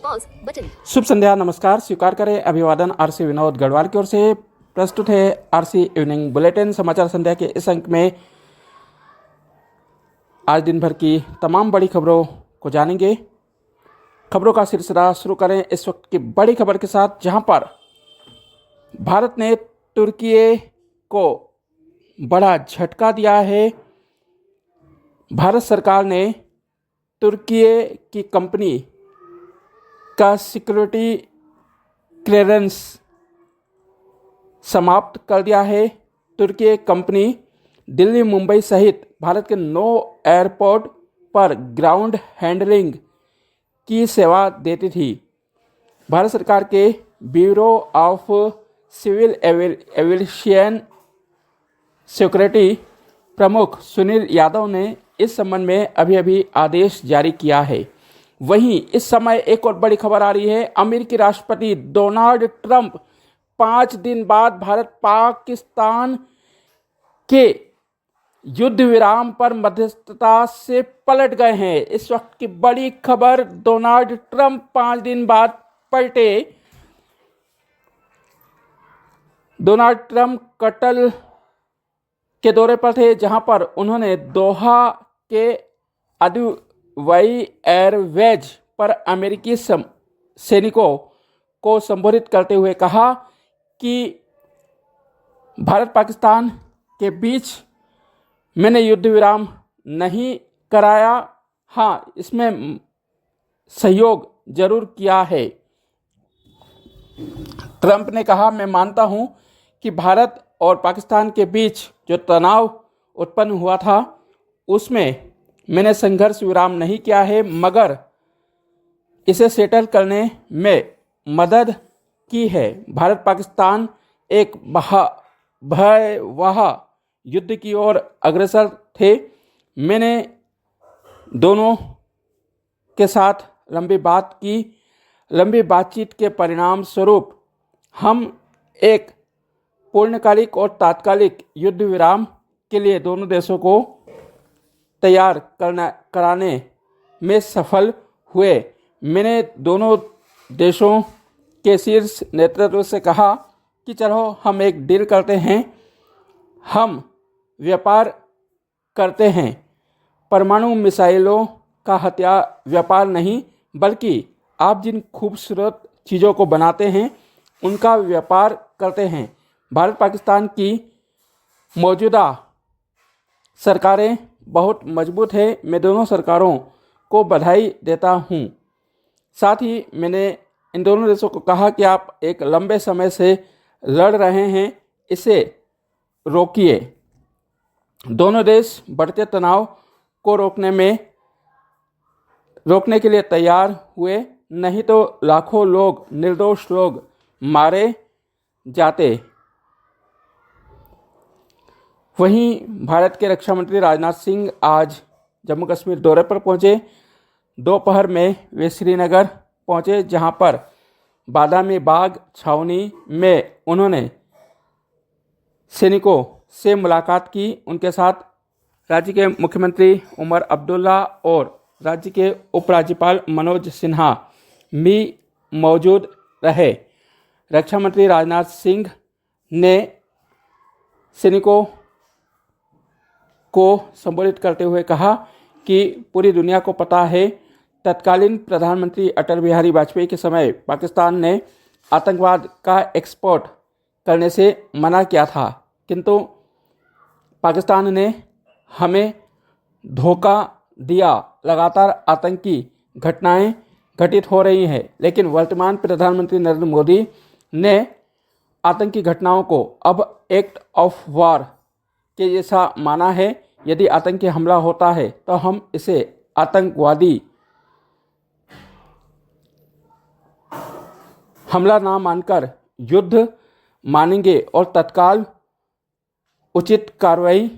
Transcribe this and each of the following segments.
Pause button. शुभ संध्या, नमस्कार, स्वीकार करें अभिवादन। आरसी विनोद गढ़वाल की ओर से प्रस्तुत है आरसी इवनिंग बुलेटिन। समाचार संध्या के इस अंक में आज दिन भर की तमाम बड़ी खबरों को जानेंगे। खबरों का सिलसिला शुरू करें इस वक्त की बड़ी खबर के साथ, जहां पर भारत ने तुर्की को बड़ा झटका दिया है। भारत सरकार ने तुर्की की कंपनी का सिक्योरिटी क्लियरेंस समाप्त कर दिया है। तुर्की कंपनी दिल्ली, मुंबई सहित भारत के 9 एयरपोर्ट पर ग्राउंड हैंडलिंग की सेवा देती थी। भारत सरकार के bureau of civil aviation security प्रमुख सुनील यादव ने इस संबंध में अभी आदेश जारी किया है। वहीं इस समय एक और बड़ी खबर आ रही है। अमेरिकी राष्ट्रपति डोनाल्ड ट्रंप 5 दिन बाद भारत पाकिस्तान के युद्ध विराम पर मध्यस्थता से पलट गए हैं। इस वक्त की बड़ी खबर, डोनाल्ड ट्रंप 5 दिन बाद पलटे। डोनाल्ड ट्रंप कतर के दौरे पर थे, जहां पर उन्होंने दोहा के अदुवई एयरवेज पर अमेरिकी सैनिकों को संबोधित करते हुए कहा कि भारत पाकिस्तान के बीच मैंने युद्ध विराम नहीं कराया, हाँ इसमें सहयोग जरूर किया है। ट्रंप ने कहा, मैं मानता हूं कि भारत और पाकिस्तान के बीच जो तनाव उत्पन्न हुआ था उसमें मैंने संघर्ष विराम नहीं किया है, मगर इसे सेटल करने में मदद की है। भारत पाकिस्तान एक भयावह युद्ध की ओर अग्रसर थे। मैंने दोनों के साथ लंबी बातचीत के परिणाम स्वरूप हम एक पूर्णकालिक और तात्कालिक युद्ध विराम के लिए दोनों देशों को तैयार कराने में सफल हुए। मैंने दोनों देशों के शीर्ष नेतृत्व से कहा कि चलो हम एक डील करते हैं, हम व्यापार करते हैं, परमाणु मिसाइलों का हथियार व्यापार नहीं, बल्कि आप जिन खूबसूरत चीज़ों को बनाते हैं उनका व्यापार करते हैं। भारत पाकिस्तान की मौजूदा सरकारें बहुत मजबूत है। मैं दोनों सरकारों को बधाई देता हूं। साथ ही मैंने इन दोनों देशों को कहा कि आप एक लंबे समय से लड़ रहे हैं, इसे रोकिए। दोनों देश बढ़ते तनाव को रोकने के लिए तैयार हुए, नहीं तो लाखों लोग, निर्दोष लोग मारे जाते। वहीं भारत के रक्षा मंत्री राजनाथ सिंह आज जम्मू कश्मीर दौरे पर पहुंचे। दोपहर में वे श्रीनगर पहुंचे, जहां पर बादामी बाग छावनी में उन्होंने सैनिकों से मुलाकात की। उनके साथ राज्य के मुख्यमंत्री उमर अब्दुल्ला और राज्य के उपराज्यपाल मनोज सिन्हा भी मौजूद रहे। रक्षा मंत्री राजनाथ सिंह ने सैनिकों को संबोधित करते हुए कहा कि पूरी दुनिया को पता है, तत्कालीन प्रधानमंत्री अटल बिहारी वाजपेयी के समय पाकिस्तान ने आतंकवाद का एक्सपोर्ट करने से मना किया था, किंतु पाकिस्तान ने हमें धोखा दिया। लगातार आतंकी घटनाएं घटित हो रही हैं, लेकिन वर्तमान प्रधानमंत्री नरेंद्र मोदी ने आतंकी घटनाओं को अब एक्ट ऑफ वॉर के जैसा माना है। यदि आतंकी हमला होता है तो हम इसे आतंकवादी हमला ना मानकर युद्ध मानेंगे और तत्काल उचित कार्रवाई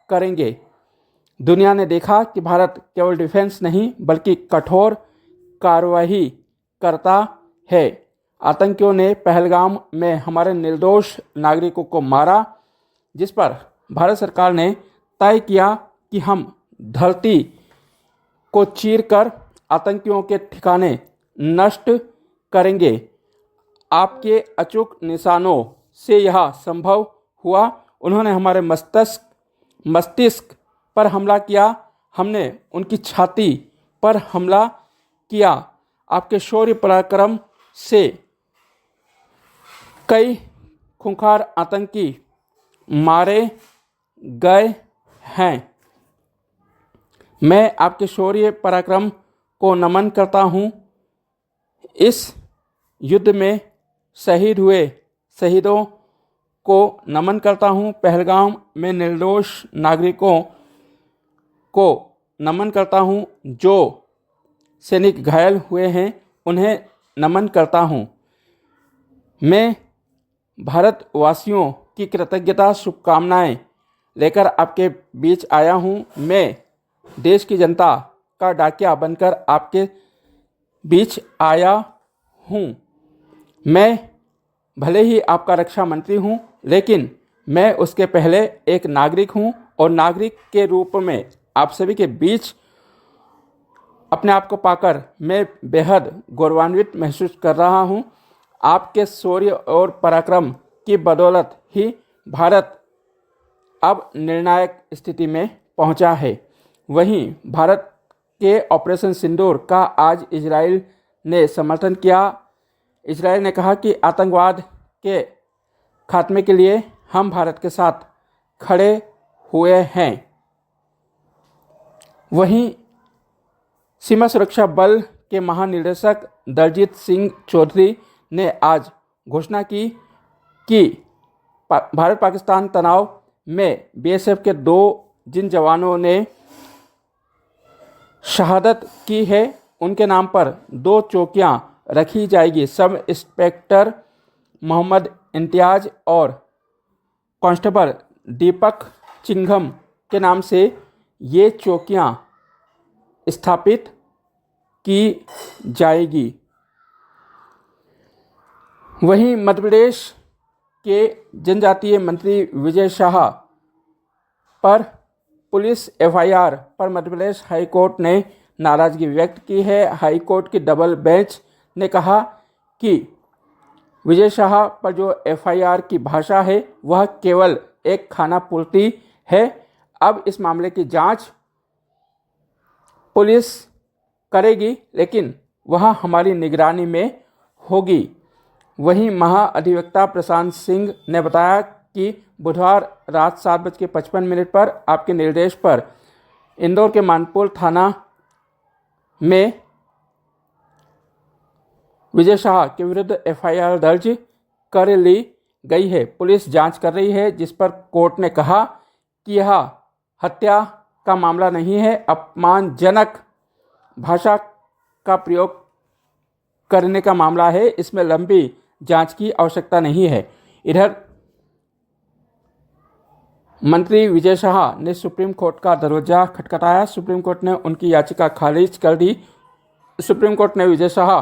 करेंगे। दुनिया ने देखा कि भारत केवल डिफेंस नहीं बल्कि कठोर कार्रवाई करता है। आतंकियों ने पहलगाम में हमारे निर्दोष नागरिकों को मारा, जिस पर भारत सरकार ने तय किया कि हम धरती को चीरकर आतंकियों के ठिकाने नष्ट करेंगे। आपके अचूक निशानों से यह संभव हुआ। उन्होंने हमारे मस्तिष्क पर हमला किया, हमने उनकी छाती पर हमला किया। आपके शौर्य पराक्रम से कई खूंखार आतंकी मारे गए हैं। मैं आपके शौर्य पराक्रम को नमन करता हूँ। इस युद्ध में शहीद हुए शहीदों को नमन करता हूँ। पहलगाम में निर्दोष नागरिकों को नमन करता हूँ। जो सैनिक घायल हुए हैं उन्हें नमन करता हूँ। मैं भारतवासियों की कृतज्ञता शुभकामनाएं लेकर आपके बीच आया हूँ। मैं देश की जनता का डाकिया बनकर आपके बीच आया हूँ। मैं भले ही आपका रक्षा मंत्री हूँ, लेकिन मैं उसके पहले एक नागरिक हूँ और नागरिक के रूप में आप सभी के बीच अपने आप को पाकर मैं बेहद गौरवान्वित महसूस कर रहा हूँ। आपके शौर्य और पराक्रम की बदौलत ही भारत अब निर्णायक स्थिति में पहुंचा है। वहीं भारत के ऑपरेशन सिंदूर का आज इजराइल ने समर्थन किया। इजराइल ने कहा कि आतंकवाद के खात्मे के लिए हम भारत के साथ खड़े हुए हैं। वहीं सीमा सुरक्षा बल के महानिदेशक दलजीत सिंह चौधरी ने आज घोषणा की कि भारत पाकिस्तान तनाव में बीएसएफ के 2 जिन जवानों ने शहादत की है, उनके नाम पर 2 चौकियां रखी जाएगी। सब इंस्पेक्टर मोहम्मद इम्तियाज और कांस्टेबल दीपक चिंघम के नाम से ये चौकियां स्थापित की जाएगी। वहीं मध्य प्रदेश के जनजातीय मंत्री विजय शाह पर पुलिस एफआईआर पर मध्य प्रदेश हाईकोर्ट ने नाराजगी व्यक्त की है। हाईकोर्ट की डबल बेंच ने कहा कि विजय शाह पर जो एफआईआर की भाषा है वह केवल एक खानापूर्ति है। अब इस मामले की जांच पुलिस करेगी, लेकिन वह हमारी निगरानी में होगी। वहीं महाअधिवक्ता प्रशांत सिंह ने बताया कि बुधवार रात 7:55 पर आपके निर्देश पर इंदौर के मानपुर थाना में विजय शाह के विरुद्ध एफआईआर दर्ज कर ली गई है। पुलिस जांच कर रही है, जिस पर कोर्ट ने कहा कि यह हत्या का मामला नहीं है। अपमानजनक भाषा का प्रयोग करने का मामला है। इसमें लंबी जांच की आवश्यकता नहीं है। इधर मंत्री विजय शाह ने सुप्रीम कोर्ट का दरवाजा खटखटाया। सुप्रीम कोर्ट ने उनकी याचिका खारिज कर दी। सुप्रीम कोर्ट ने विजय शाह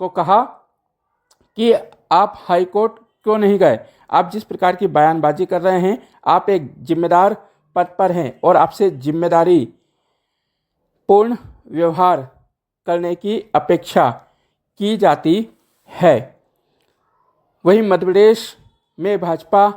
को कहा कि आप हाई कोर्ट क्यों नहीं गए। आप जिस प्रकार की बयानबाजी कर रहे हैं, आप एक जिम्मेदार पद पर हैं और आपसे जिम्मेदारी पूर्ण व्यवहार करने की अपेक्षा की जाती है। वहीं मध्य प्रदेश में भाजपा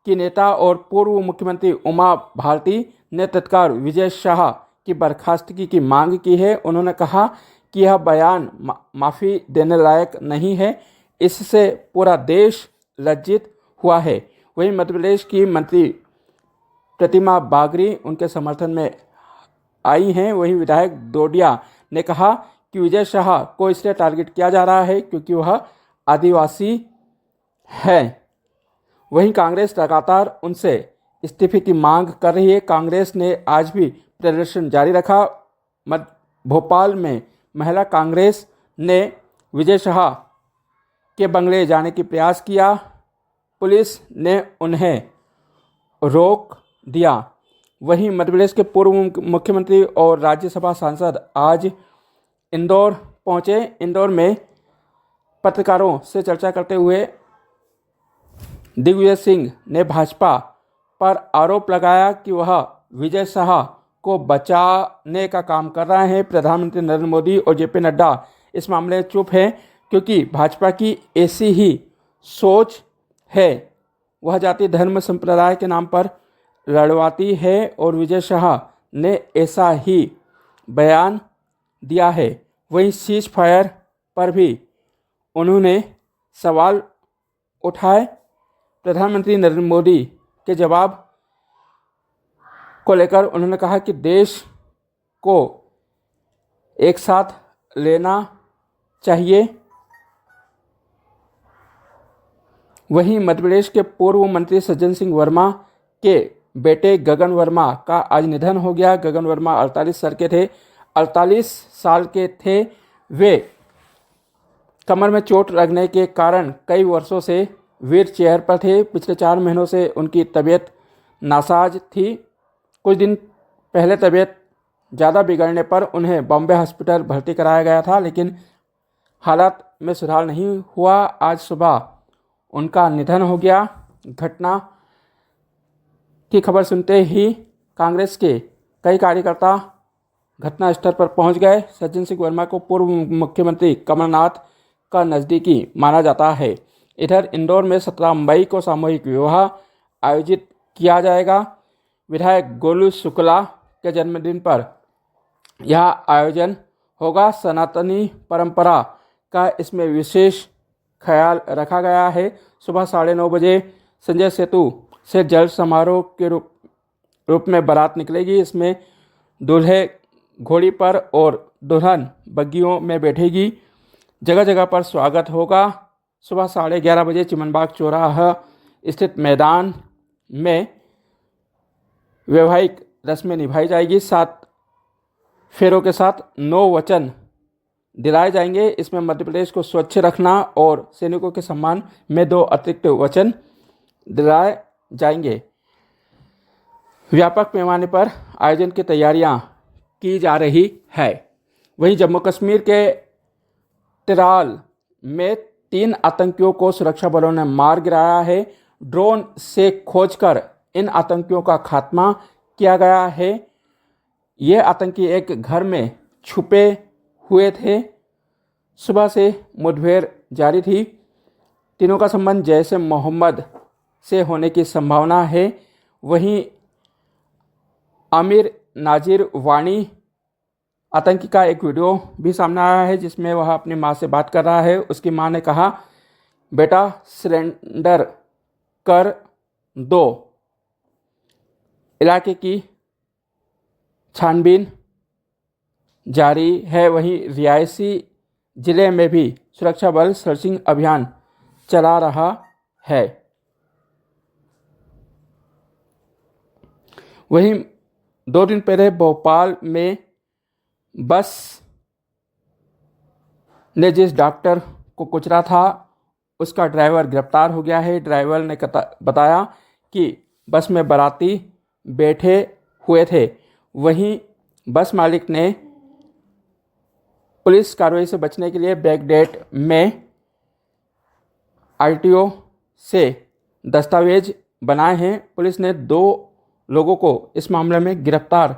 की नेता और पूर्व मुख्यमंत्री उमा भारती ने तत्काल विजय शाह की बर्खास्तगी की मांग की है। उन्होंने कहा कि यह बयान माफ़ी देने लायक नहीं है। इससे पूरा देश लज्जित हुआ है। वहीं मध्य प्रदेश की मंत्री प्रतिमा बागरी उनके समर्थन में आई हैं। वहीं विधायक डोडिया ने कहा कि विजय शाह को इसलिए टारगेट किया जा रहा है क्योंकि वह आदिवासी है। वहीं कांग्रेस लगातार उनसे इस्तीफे की मांग कर रही है। कांग्रेस ने आज भी प्रदर्शन जारी रखा। भोपाल में महिला कांग्रेस ने विजय शाह के बंगले जाने की प्रयास किया। पुलिस ने उन्हें रोक दिया। वहीं मध्य प्रदेश के पूर्व मुख्यमंत्री और राज्यसभा सांसद आज इंदौर पहुंचे। इंदौर में पत्रकारों से चर्चा करते हुए दिग्विजय सिंह ने भाजपा पर आरोप लगाया कि वह विजय शाह को बचाने का काम कर रहे हैं। प्रधानमंत्री नरेंद्र मोदी और जेपी नड्डा इस मामले में चुप है, क्योंकि भाजपा की ऐसी ही सोच है। वह जाति धर्म संप्रदाय के नाम पर लड़वाती है और विजय शाह ने ऐसा ही बयान दिया है। वहीं सीज फायर पर भी उन्होंने सवाल उठाए। प्रधानमंत्री नरेंद्र मोदी के जवाब को लेकर उन्होंने कहा कि देश को एक साथ लेना चाहिए। वहीं मध्य प्रदेश के पूर्व मंत्री सज्जन सिंह वर्मा के बेटे गगन वर्मा का आज निधन हो गया। गगन वर्मा 48 साल के थे। वे कमर में चोट लगने के कारण कई वर्षों से व्हील चेयर पर थे। पिछले 4 महीनों से उनकी तबीयत नासाज थी। कुछ दिन पहले तबीयत ज़्यादा बिगड़ने पर उन्हें बॉम्बे हॉस्पिटल भर्ती कराया गया था, लेकिन हालत में सुधार नहीं हुआ। आज सुबह उनका निधन हो गया। घटना की खबर सुनते ही कांग्रेस के कई कार्यकर्ता घटनास्थल पर पहुंच गए। सज्जन सिंह वर्मा को पूर्व मुख्यमंत्री कमलनाथ का नज़दीकी माना जाता है। इधर इंदौर में 17 मई को सामूहिक विवाह आयोजित किया जाएगा। विधायक गोलू शुक्ला के जन्मदिन पर यह आयोजन होगा। सनातनी परंपरा का इसमें विशेष ख्याल रखा गया है। सुबह 9:30 बजे संजय सेतु से जल समारोह के रूप में बारात निकलेगी। इसमें दूल्हे घोड़ी पर और दुल्हन बग्गियों में बैठेगी। जगह जगह पर स्वागत होगा। सुबह 11:30 बजे चिमनबाग चौराहा स्थित मैदान में वैवाहिक रस्में निभाई जाएगी। 7 फेरों के साथ 9 वचन दिलाए जाएंगे। इसमें मध्य प्रदेश को स्वच्छ रखना और सैनिकों के सम्मान में 2 अतिरिक्त वचन दिलाए जाएंगे। व्यापक पैमाने पर आयोजन की तैयारियां की जा रही है। वहीं जम्मू कश्मीर के टिराल में 3 आतंकियों को सुरक्षा बलों ने मार गिराया है। ड्रोन से खोजकर इन आतंकियों का खात्मा किया गया है। ये आतंकी एक घर में छुपे हुए थे। सुबह से मुठभेड़ जारी थी। तीनों का संबंध जैश ए मोहम्मद से होने की संभावना है। वहीं आमिर नाजिर वाणी आतंकी का एक वीडियो भी सामने आया है, जिसमें वह अपनी मां से बात कर रहा है। उसकी मां ने कहा, बेटा सरेंडर कर दो। इलाके की छानबीन जारी है। वहीं रियासी जिले में भी सुरक्षा बल सर्चिंग अभियान चला रहा है। वहीं 2 दिन पहले भोपाल में बस ने जिस डॉक्टर को कुचला था, उसका ड्राइवर गिरफ्तार हो गया है। ड्राइवर ने बताया कि बस में बाराती बैठे हुए थे। वहीं बस मालिक ने पुलिस कार्रवाई से बचने के लिए बैकडेट में आरटीओ से दस्तावेज बनाए हैं। पुलिस ने 2 लोगों को इस मामले में गिरफ्तार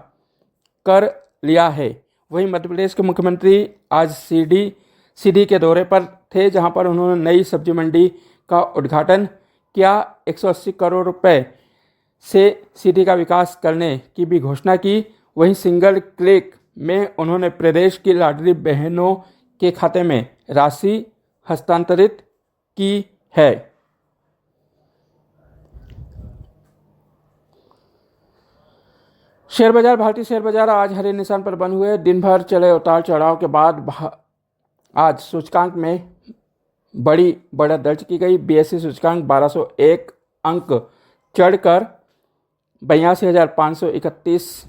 कर लिया है। वहीं मध्य प्रदेश के मुख्यमंत्री आज सीडी के दौरे पर थे, जहां पर उन्होंने नई सब्जी मंडी का उद्घाटन किया। 180 करोड़ रुपए से सीडी का विकास करने की भी घोषणा की। वहीं सिंगल क्लिक में उन्होंने प्रदेश की लाडली बहनों के खाते में राशि हस्तांतरित की है। शेयर बाजार भारतीय शेयर बाजार आज हरे निशान पर बंद हुए। दिन भर चले उतार चढ़ाव के बाद आज सूचकांक में बड़ी बढ़त दर्ज की गई। बीएसई सूचकांक 1201 अंक चढ़कर 82,531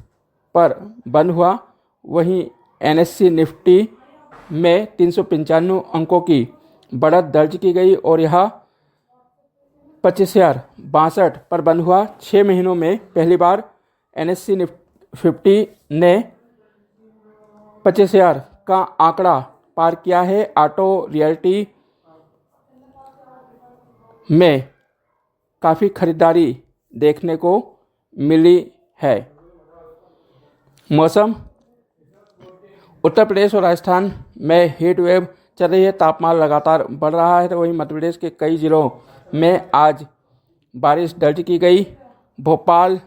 पर बंद हुआ। वहीं एनएससी निफ्टी में 395 अंकों की बढ़त दर्ज की गई और यह 25,062 पर बंद हुआ। 6 महीनों में पहली बार एनएससी 50 ने 25,000 का आंकड़ा पार किया है। ऑटो रियल्टी में काफ़ी खरीदारी देखने को मिली है। मौसम उत्तर प्रदेश और राजस्थान में हीट वेव चल रही है। तापमान लगातार बढ़ रहा है। तो वहीं मध्य प्रदेश के कई जिलों में आज बारिश दर्ज की गई। भोपाल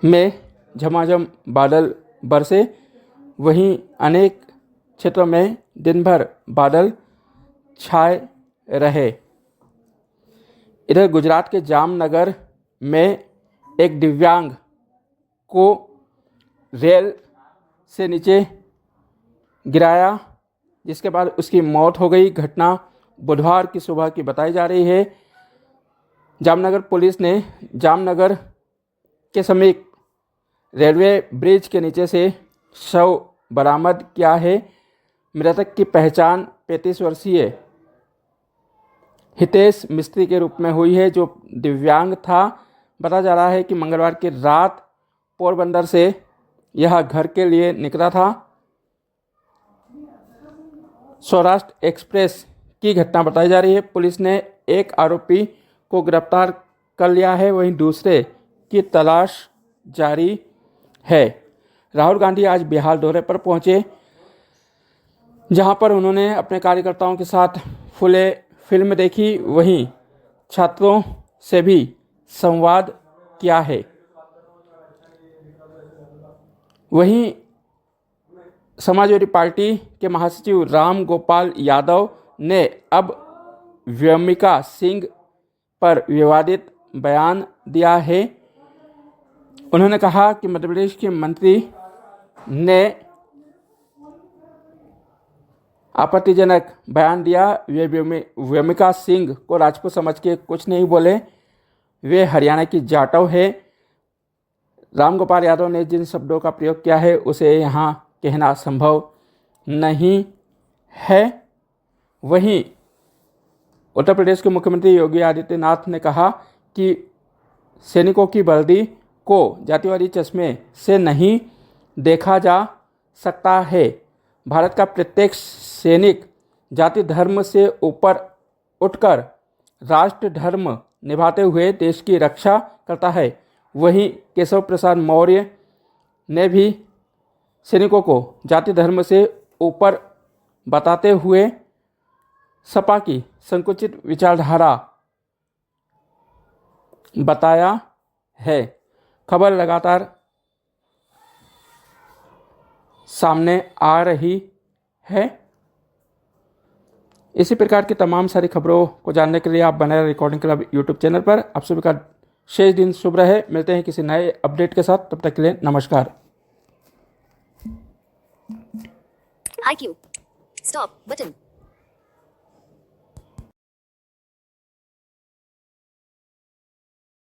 में झमाझम बादल बरसे। वहीं अनेक क्षेत्रों में दिन भर बादल छाए रहे। इधर गुजरात के जामनगर में एक दिव्यांग को रेल से नीचे गिराया, जिसके बाद उसकी मौत हो गई। घटना बुधवार की सुबह की बताई जा रही है। जामनगर पुलिस ने जामनगर के समीप रेलवे ब्रिज के नीचे से शव बरामद किया है। मृतक की पहचान 35 वर्षीय हितेश मिस्त्री के रूप में हुई है, जो दिव्यांग था। बताया जा रहा है कि मंगलवार की रात पोरबंदर से यह घर के लिए निकला था। सौराष्ट्र एक्सप्रेस की घटना बताई जा रही है। पुलिस ने एक आरोपी को गिरफ्तार कर लिया है, वहीं दूसरे की तलाश जारी है। राहुल गांधी आज बिहार दौरे पर पहुंचे, जहां पर उन्होंने अपने कार्यकर्ताओं के साथ फुले फिल्म देखी। वहीं छात्रों से भी संवाद किया है। वहीं समाजवादी पार्टी के महासचिव राम गोपाल यादव ने अब व्योमिका सिंह पर विवादित बयान दिया है। उन्होंने कहा कि मध्य प्रदेश के मंत्री ने आपत्तिजनक बयान दिया। वे व्योमिका सिंह को राजपूत समझ के कुछ नहीं बोले। वे हरियाणा की जाटव है। रामगोपाल यादव ने जिन शब्दों का प्रयोग किया है उसे यहाँ कहना संभव नहीं है। वहीं उत्तर प्रदेश के मुख्यमंत्री योगी आदित्यनाथ ने कहा कि सैनिकों की वर्दी को जातिवादी चश्मे से नहीं देखा जा सकता है। भारत का प्रत्येक सैनिक जाति धर्म से ऊपर उठकर राष्ट्र धर्म निभाते हुए देश की रक्षा करता है। वहीं केशव प्रसाद मौर्य ने भी सैनिकों को जाति धर्म से ऊपर बताते हुए सपा की संकुचित विचारधारा बताया है। खबर लगातार सामने आ रही है। इसी प्रकार की तमाम सारी खबरों को जानने के लिए आप बने रहे रिकॉर्डिंग क्लब यूट्यूब चैनल पर। आप सभी का शेष दिन शुभ रहे। मिलते हैं किसी नए अपडेट के साथ, तब तक के लिए नमस्कार। IQ. Stop button.